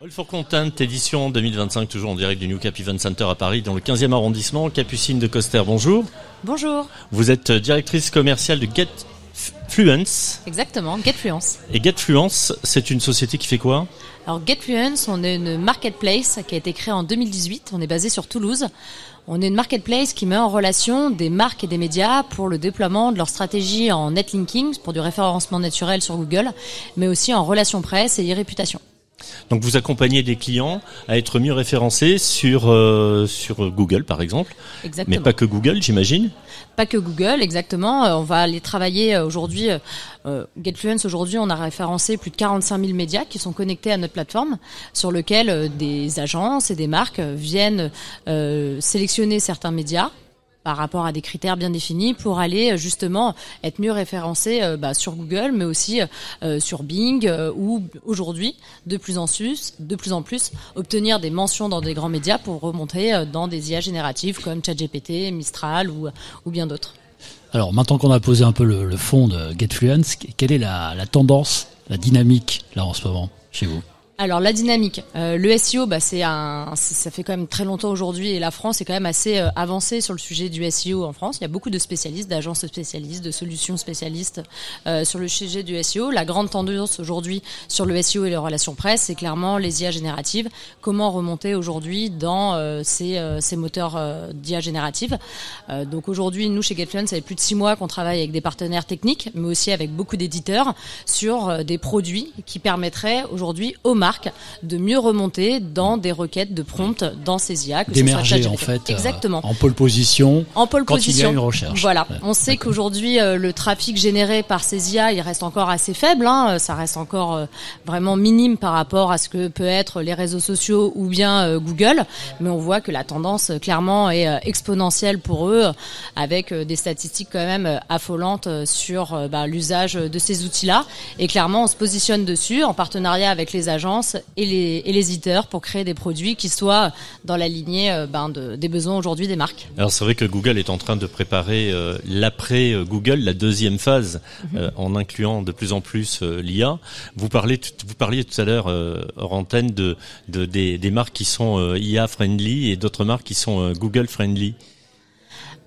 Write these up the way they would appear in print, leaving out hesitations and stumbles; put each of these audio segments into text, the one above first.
All for Content, édition 2025, toujours en direct du New Cap Event Center à Paris, dans le 15e arrondissement. Capucine de Coster, bonjour. Bonjour. Vous êtes directrice commerciale de GetFluence. Exactement, GetFluence. Et GetFluence, c'est une société qui fait quoi ? Alors GetFluence, on est une marketplace qui a été créée en 2018. On est basé sur Toulouse. On est une marketplace qui met en relation des marques et des médias pour le déploiement de leur stratégie en netlinking, pour du référencement naturel sur Google, mais aussi en relations presse et e-réputation. Donc vous accompagnez des clients à être mieux référencés sur Google par exemple. Exactement. Mais pas que Google, j'imagine. Pas que Google, exactement. On va aller travailler aujourd'hui. GetFluence, aujourd'hui, on a référencé plus de 45 000 médias qui sont connectés à notre plateforme, sur lequel des agences et des marques viennent sélectionner certains médias par rapport à des critères bien définis pour aller justement être mieux référencés sur Google, mais aussi sur Bing, ou aujourd'hui de plus en plus obtenir des mentions dans des grands médias pour remonter dans des IA génératives comme ChatGPT, Mistral ou bien d'autres. Alors maintenant qu'on a posé un peu le fond de GetFluence, quelle est la tendance, la dynamique là en ce moment chez vous ? Alors la dynamique, le SEO, ça fait quand même très longtemps aujourd'hui, et la France est quand même assez avancée sur le sujet du SEO en France. Il y a beaucoup de spécialistes, d'agences spécialistes, de solutions spécialistes sur le sujet du SEO. La grande tendance aujourd'hui sur le SEO et les relations presse, c'est clairement les IA génératives. Comment remonter aujourd'hui dans ces moteurs d'IA génératives. Donc aujourd'hui, nous chez GetFluence, ça fait plus de 6 mois qu'on travaille avec des partenaires techniques, mais aussi avec beaucoup d'éditeurs sur des produits qui permettraient aujourd'hui aux marques de mieux remonter dans des requêtes de prompt dans ces IA, d'émerger en fait. Exactement. En pole position. Quand il y a une recherche. Voilà. Ouais. On sait qu'aujourd'hui le trafic généré par ces IA, il reste encore assez faible. Ça reste encore vraiment minime par rapport à ce que peut être les réseaux sociaux ou bien Google. Mais on voit que la tendance clairement est exponentielle pour eux, avec des statistiques quand même affolantes sur l'usage de ces outils-là. Et clairement, on se positionne dessus en partenariat avec les agences et les éditeurs pour créer des produits qui soient dans la lignée des besoins aujourd'hui des marques. Alors c'est vrai que Google est en train de préparer l'après Google, la deuxième phase, en incluant de plus en plus l'IA. Vous parliez tout à l'heure hors antenne des marques qui sont IA friendly et d'autres marques qui sont Google friendly.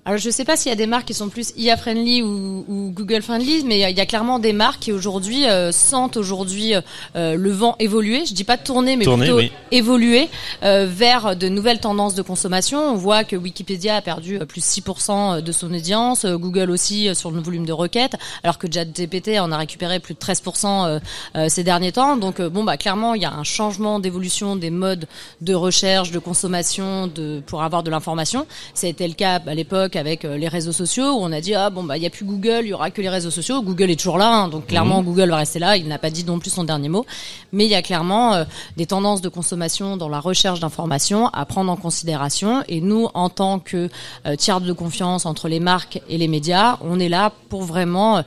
Alors je sais pas s'il y a des marques qui sont plus IA friendly ou Google friendly, mais il y a clairement des marques qui aujourd'hui sentent aujourd'hui le vent évoluer. Je dis pas tourner, mais plutôt évoluer vers de nouvelles tendances de consommation. On voit que Wikipédia a perdu plus 6% de son audience, Google aussi sur le volume de requêtes, alors que ChatGPT en a récupéré plus de 13% ces derniers temps. Donc clairement il y a un changement d'évolution des modes de recherche, de consommation, pour avoir de l'information. Ça a été le cas à l'époque avec les réseaux sociaux, où on a dit il y a plus Google, il y aura que les réseaux sociaux. Google est toujours là, donc clairement Google va rester là, il n'a pas dit non plus son dernier mot, mais il y a clairement des tendances de consommation dans la recherche d'informations à prendre en considération, et nous en tant que tiers de confiance entre les marques et les médias, on est là pour vraiment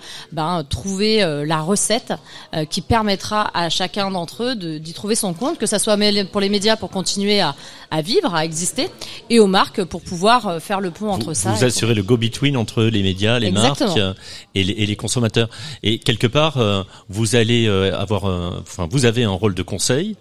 trouver la recette qui permettra à chacun d'entre eux d'y trouver son compte, que ça soit pour les médias pour continuer à vivre, à exister, et aux marques pour pouvoir faire le pont entre ça. Vous assurez le go-between entre les médias, les marques et les consommateurs. Et quelque part, vous allez vous avez un rôle de conseil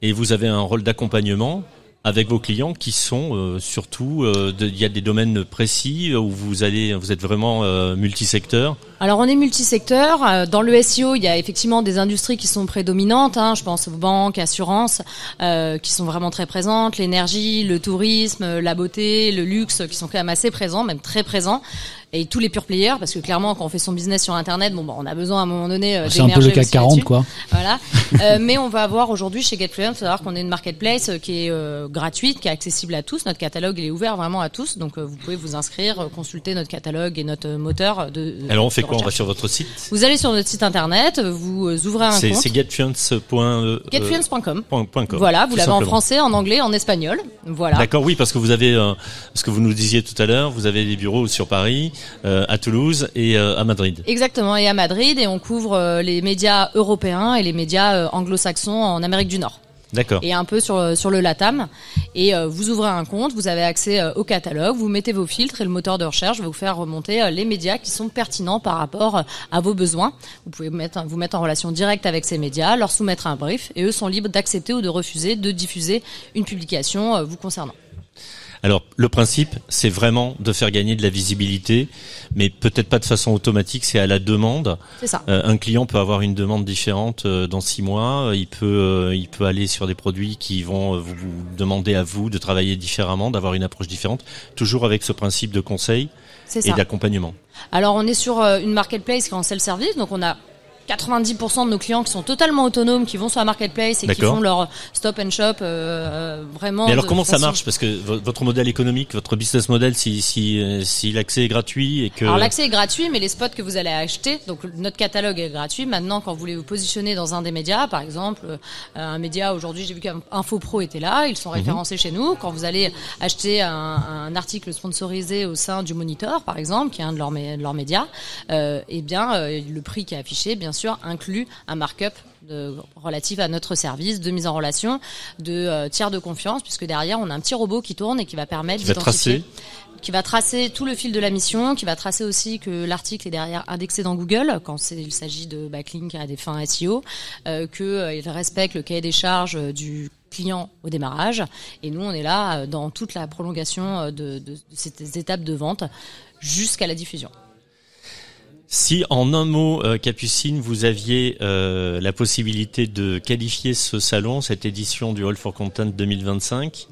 et vous avez un rôle d'accompagnement avec vos clients qui sont surtout, il y a des domaines précis où vous êtes vraiment multisecteur. Alors on est multisecteur. Dans le SEO, il y a effectivement des industries qui sont prédominantes. Je pense aux banques, assurances, qui sont vraiment très présentes, l'énergie, le tourisme, la beauté, le luxe, qui sont quand même assez présents, même très présents. Et tous les pure players, parce que clairement quand on fait son business sur internet, on a besoin à un moment donné d'émerger. C'est un peu le CAC 40 quoi. Voilà. Mais on va avoir aujourd'hui chez GetFluence, faut savoir qu'on est une marketplace qui est gratuite, qui est accessible à tous. Notre catalogue il est ouvert vraiment à tous, donc vous pouvez vous inscrire, consulter notre catalogue et notre moteur de. Alors on fait quoi? On va sur votre site. Vous allez sur notre site internet, vous ouvrez un compte. C'est getfluence.com. Voilà, vous l'avez en français, en anglais, en espagnol. Voilà. D'accord, oui, parce que vous avez ce que vous nous disiez tout à l'heure, vous avez des bureaux sur Paris, à Toulouse et à Madrid. Exactement, et à Madrid, et on couvre les médias européens et les médias anglo-saxons en Amérique du Nord. D'accord. Et un peu sur le LATAM. Et vous ouvrez un compte, vous avez accès au catalogue, vous mettez vos filtres et le moteur de recherche va vous faire remonter les médias qui sont pertinents par rapport à vos besoins. Vous pouvez vous mettre en relation directe avec ces médias, leur soumettre un brief et eux sont libres d'accepter ou de refuser de diffuser une publication vous concernant. Alors, le principe, c'est vraiment de faire gagner de la visibilité, mais peut-être pas de façon automatique, c'est à la demande. C'est ça. Un client peut avoir une demande différente dans 6 mois. Il peut aller sur des produits qui vont vous demander à vous de travailler différemment, d'avoir une approche différente, toujours avec ce principe de conseil et d'accompagnement. Alors, on est sur une marketplace qui est en self-service, donc on a 90% de nos clients qui sont totalement autonomes, qui vont sur la marketplace et qui font leur stop and shop vraiment. Mais alors comment ça marche? Parce que votre modèle économique, votre business model, si l'accès est gratuit et que. Alors l'accès est gratuit, mais les spots que vous allez acheter, donc notre catalogue est gratuit. Maintenant, quand vous voulez vous positionner dans un des médias, par exemple, un média aujourd'hui, j'ai vu qu'InfoPro était là, ils sont référencés chez nous. Quand vous allez acheter un article sponsorisé au sein du Monitor, par exemple, qui est un de leurs médias, eh bien le prix qui est affiché, bien sûr, inclut un markup relatif à notre service de mise en relation, de tiers de confiance, puisque derrière on a un petit robot qui tourne et qui va permettre d'identifier, qui va tracer tout le fil de la mission, qui va tracer aussi que l'article est derrière indexé dans Google quand il s'agit de backlink à des fins SEO, qu'il respecte le cahier des charges du client au démarrage. Et nous, on est là dans toute la prolongation de ces étapes de vente jusqu'à la diffusion. Si en un mot, Capucine, vous aviez la possibilité de qualifier ce salon, cette édition du All for Content 2025,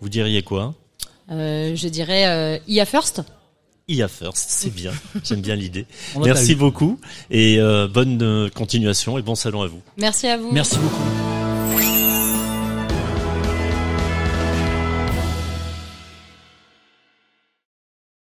vous diriez quoi? Je dirais IA First. IA First, c'est bien. J'aime bien l'idée. Merci beaucoup et bonne continuation et bon salon à vous. Merci à vous. Merci beaucoup.